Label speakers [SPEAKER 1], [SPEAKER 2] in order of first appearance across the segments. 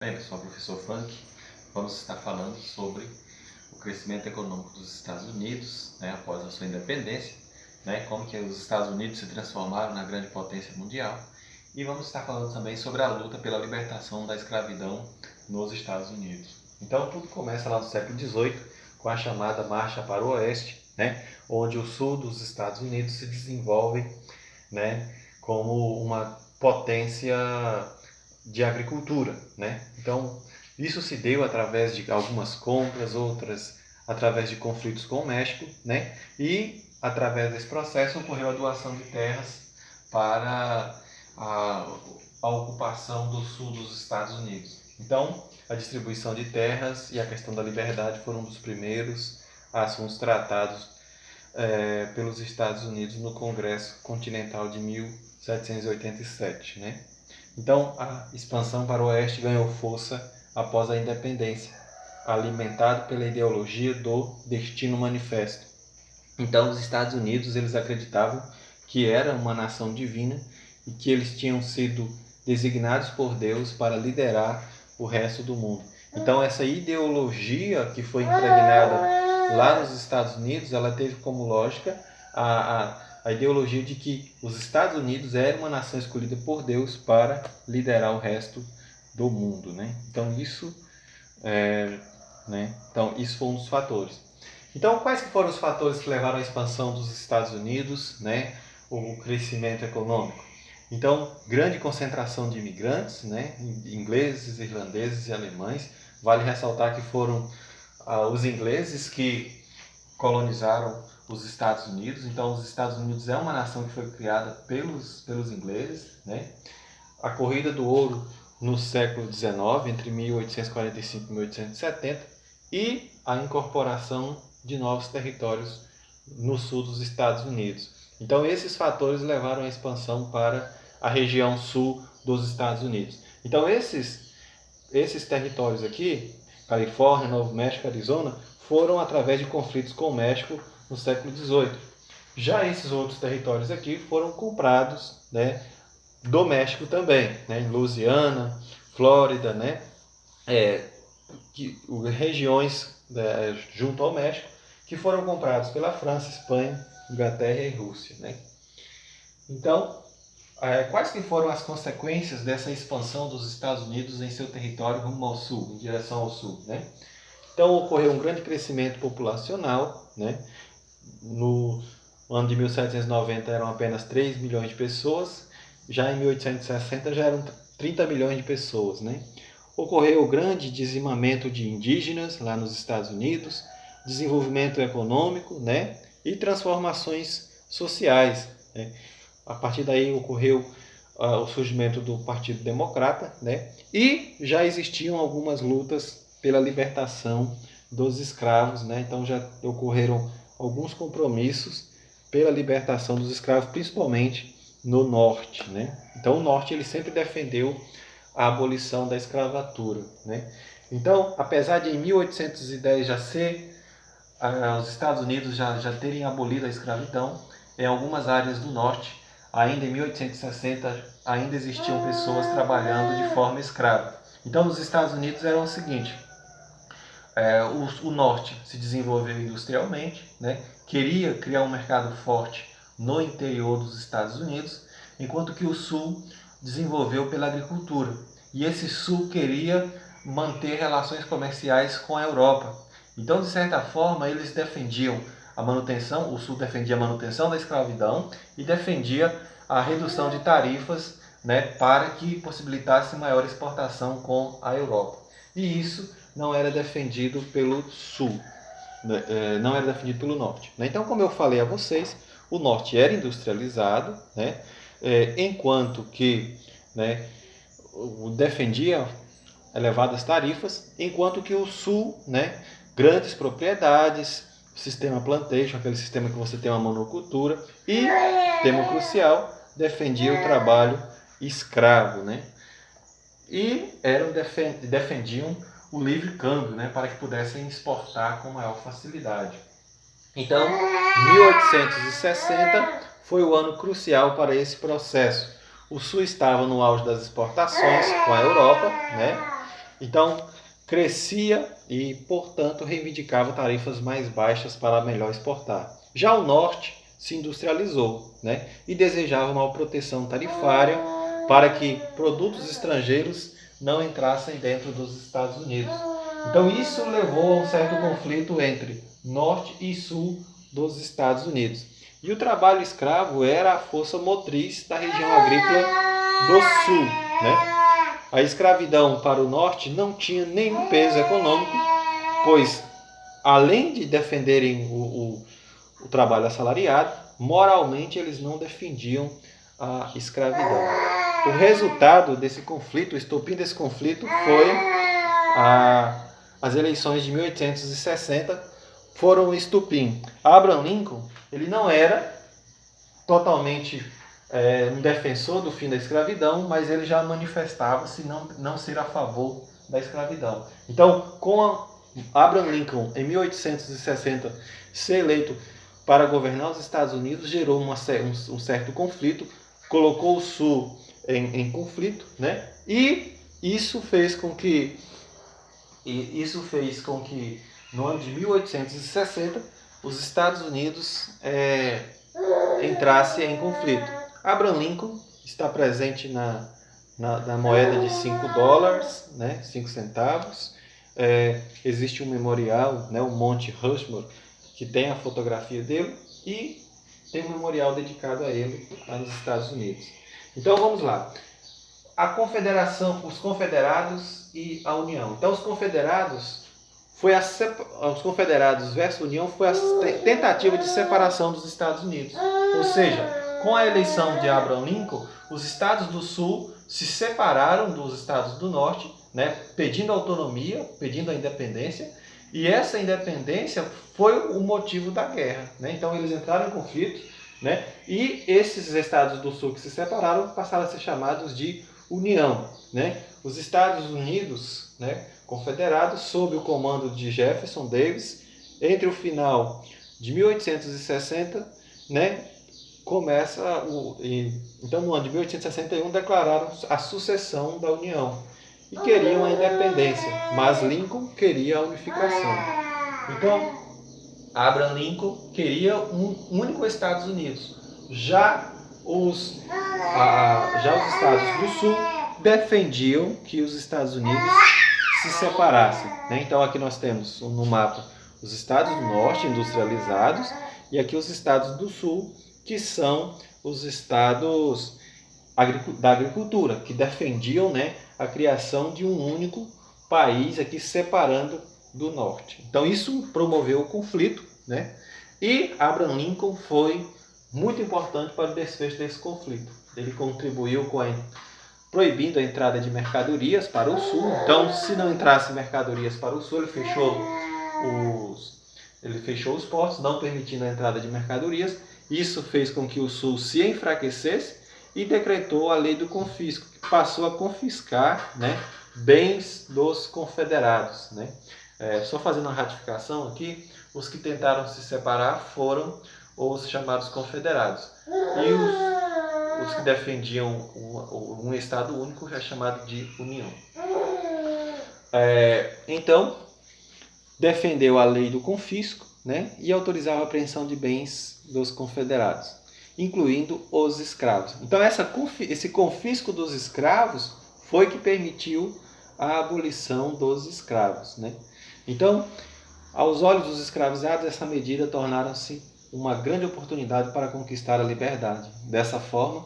[SPEAKER 1] Bem, eu sou o professor Frank. Vamos estar falando sobre o crescimento econômico dos Estados Unidos, após a sua independência, como que os Estados Unidos se transformaram na grande potência mundial. E vamos estar falando também sobre a luta pela libertação da escravidão nos Estados Unidos. Então tudo começa lá no século XVIII com a chamada Marcha para o Oeste, onde o sul dos Estados Unidos se desenvolve, como uma potência de agricultura, Então, isso se deu através de algumas compras, outras através de conflitos com o México, E através desse processo ocorreu a doação de terras para a ocupação do sul dos Estados Unidos. Então, a distribuição de terras e a questão da liberdade foram um dos primeiros assuntos tratados pelos Estados Unidos no Congresso Continental de 1787, Então, a expansão para o oeste ganhou força após a independência, alimentado pela ideologia do Destino Manifesto. Então, os Estados Unidos eles acreditavam que era uma nação divina e que eles tinham sido designados por Deus para liderar o resto do mundo. Então, essa ideologia que foi impregnada lá nos Estados Unidos, ela teve como lógica a ideologia de que os Estados Unidos eram uma nação escolhida por Deus para liderar o resto do mundo, Então isso isso foi um dos fatores. Então quais que foram os fatores que levaram à expansão dos Estados Unidos, o crescimento econômico? Então grande concentração de imigrantes, ingleses, irlandeses e alemães. Vale ressaltar que foram os ingleses que colonizaram os Estados Unidos. Então, os Estados Unidos é uma nação que foi criada pelos ingleses, A corrida do ouro no século XIX, entre 1845 e 1870, e a incorporação de novos territórios no sul dos Estados Unidos. Então, esses fatores levaram à expansão para a região sul dos Estados Unidos. Então, esses territórios aqui, Califórnia, Novo México, Arizona, foram através de conflitos com o México no século XVIII. Já esses outros territórios aqui foram comprados, do México também, em Louisiana, Flórida, regiões junto ao México que foram comprados pela França, Espanha, Inglaterra e Rússia, Então, quais que foram as consequências dessa expansão dos Estados Unidos em seu território rumo ao sul, em direção ao sul, Então ocorreu um grande crescimento populacional, No ano de 1790 eram apenas 3 milhões de pessoas, já em 1860 já eram 30 milhões de pessoas, Ocorreu o grande dizimamento de indígenas lá nos Estados Unidos, desenvolvimento econômico, E transformações sociais, A partir daí ocorreu o surgimento do Partido Democrata, E já existiam algumas lutas pela libertação dos escravos, Então já ocorreram alguns compromissos pela libertação dos escravos, principalmente no norte, Então o norte ele sempre defendeu a abolição da escravatura, Então, apesar de em 1810 já ser os Estados Unidos já terem abolido a escravidão, em algumas áreas do norte, ainda em 1860, ainda existiam pessoas trabalhando de forma escrava. Então, nos Estados Unidos era o seguinte: o norte se desenvolveu industrialmente, queria criar um mercado forte no interior dos Estados Unidos, enquanto que o sul desenvolveu pela agricultura. E esse sul queria manter relações comerciais com a Europa. Então, de certa forma, eles defendiam a manutenção, o sul defendia a manutenção da escravidão e defendia a redução de tarifas, para que possibilitasse maior exportação com a Europa. E isso não era defendido pelo sul, não era defendido pelo norte. Então, como eu falei a vocês, o norte era industrializado, enquanto que defendia elevadas tarifas, enquanto que o sul, grandes propriedades, sistema plantation, aquele sistema que você tem uma monocultura, e, tema crucial, defendia o trabalho escravo, E defendiam o livre câmbio, para que pudessem exportar com maior facilidade. Então, 1860 foi o ano crucial para esse processo. O Sul estava no auge das exportações com a Europa, Então, crescia e, portanto, reivindicava tarifas mais baixas para melhor exportar. Já o norte se industrializou, né, e desejava uma proteção tarifária para que produtos estrangeiros não entrassem dentro dos Estados Unidos. Então isso levou a um certo conflito entre norte e sul dos Estados Unidos. E o trabalho escravo era a força motriz da região agrícola do sul, né? A escravidão para o norte não tinha nenhum peso econômico, pois além de defenderem o trabalho assalariado, moralmente eles não defendiam a escravidão. O resultado desse conflito, o estopim desse conflito, foi as eleições de 1860, foram o estopim. Abraham Lincoln, ele não era totalmente um defensor do fim da escravidão, mas ele já manifestava-se não ser a favor da escravidão. Então, com Abraham Lincoln, em 1860, ser eleito para governar os Estados Unidos, gerou um certo conflito, colocou o Sul em conflito, né? E isso fez com que no ano de 1860 os Estados Unidos entrasse em conflito. Abraham Lincoln está presente na moeda de 5 dólares, né, 5 centavos. Existe um memorial, né, o Monte Rushmore, que tem a fotografia dele, e tem um memorial dedicado a ele lá nos Estados Unidos. Então vamos lá. A Confederação, os Confederados e a União. Então os Confederados versus a União foi a tentativa de separação dos Estados Unidos. Ou seja, com a eleição de Abraham Lincoln, os estados do Sul se separaram dos estados do Norte, né, pedindo autonomia, pedindo a independência, e essa independência foi o motivo da guerra, né? Então eles entraram em conflito, né, e esses estados do Sul que se separaram passaram a ser chamados de União, né? Os Estados Unidos, né, confederados, sob o comando de Jefferson Davis, entre o final de 1860, né, então no ano de 1861 declararam a sucessão da União e queriam a independência, mas Lincoln queria a unificação. Então, Abraham Lincoln queria um único Estados Unidos. Já os estados do Sul defendiam que os Estados Unidos se separassem, né? Então aqui nós temos no mapa os estados do norte industrializados e aqui os estados do sul, que são os estados da agricultura, que defendiam, né, a criação de um único país aqui separando do norte. Então isso promoveu o conflito, né? E Abraham Lincoln foi muito importante para o desfecho desse conflito. Ele contribuiu proibindo a entrada de mercadorias para o sul. Então, se não entrasse mercadorias para o sul, ele fechou os portos, não permitindo a entrada de mercadorias. Isso fez com que o sul se enfraquecesse e decretou a lei do confisco, que passou a confiscar, né, bens dos confederados, né? Só fazendo uma ratificação aqui, os que tentaram se separar foram os chamados confederados. E os que defendiam um Estado único é chamado de União. Então, defendeu a lei do confisco, né, e autorizava a apreensão de bens dos confederados, incluindo os escravos. Então, esse confisco dos escravos foi que permitiu a abolição dos escravos, né? Então, aos olhos dos escravizados, essa medida tornaram-se uma grande oportunidade para conquistar a liberdade. Dessa forma,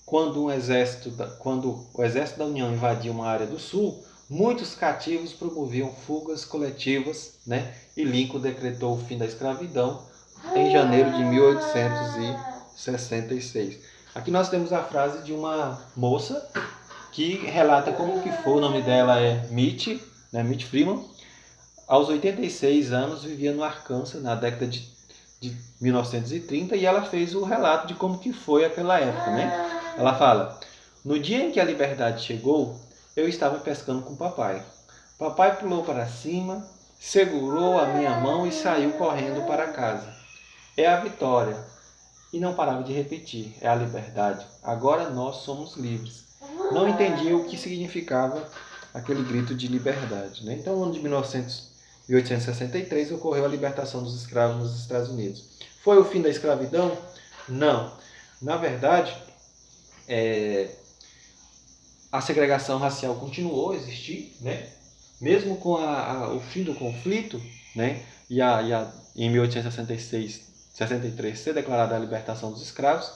[SPEAKER 1] quando o exército da União invadia uma área do sul, muitos cativos promoviam fugas coletivas, né? E Lincoln decretou o fim da escravidão em janeiro de 1866. Aqui nós temos a frase de uma moça que relata como que foi. O nome dela é Mitch, né? Mitch Freeman. Aos 86 anos vivia no Arkansas na década de 1930 e ela fez o relato de como que foi aquela época, né? Ela fala: no dia em que a liberdade chegou, eu estava pescando com o papai. Papai pulou para cima, segurou a minha mão e saiu correndo para casa. É a vitória. E não parava de repetir: é a liberdade. Agora nós somos livres. Não entendia o que significava aquele grito de liberdade, né? Então, no ano de 1863 ocorreu a libertação dos escravos nos Estados Unidos. Foi o fim da escravidão? Não. Na verdade, a segregação racial continuou a existir, né? Mesmo com o fim do conflito, né? Em 1863 ser declarada a libertação dos escravos,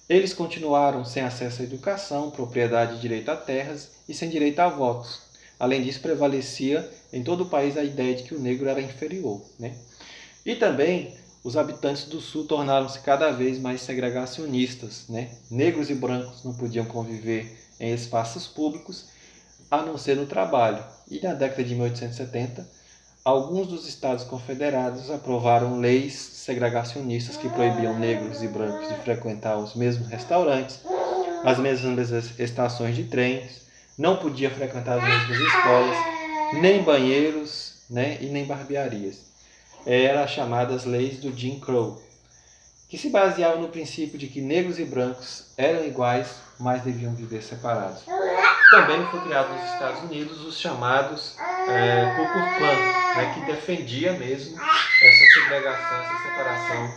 [SPEAKER 1] eles continuaram sem acesso à educação, propriedade e direito a terras e sem direito a votos. Além disso, prevalecia em todo o país a ideia de que o negro era inferior, né? E também os habitantes do sul tornaram-se cada vez mais segregacionistas, né? Negros e brancos não podiam conviver em espaços públicos, a não ser no trabalho. E na década de 1870, alguns dos estados confederados aprovaram leis segregacionistas que proibiam negros e brancos de frequentar os mesmos restaurantes, as mesmas estações de trens, não podia frequentar as mesmas escolas, nem banheiros, né, e nem barbearias. Eram as chamadas leis do Jim Crow, que se baseavam no princípio de que negros e brancos eram iguais, mas deviam viver separados. Também foi criado nos Estados Unidos os chamados Ku Klux Klan, né, que defendia mesmo essa segregação, essa separação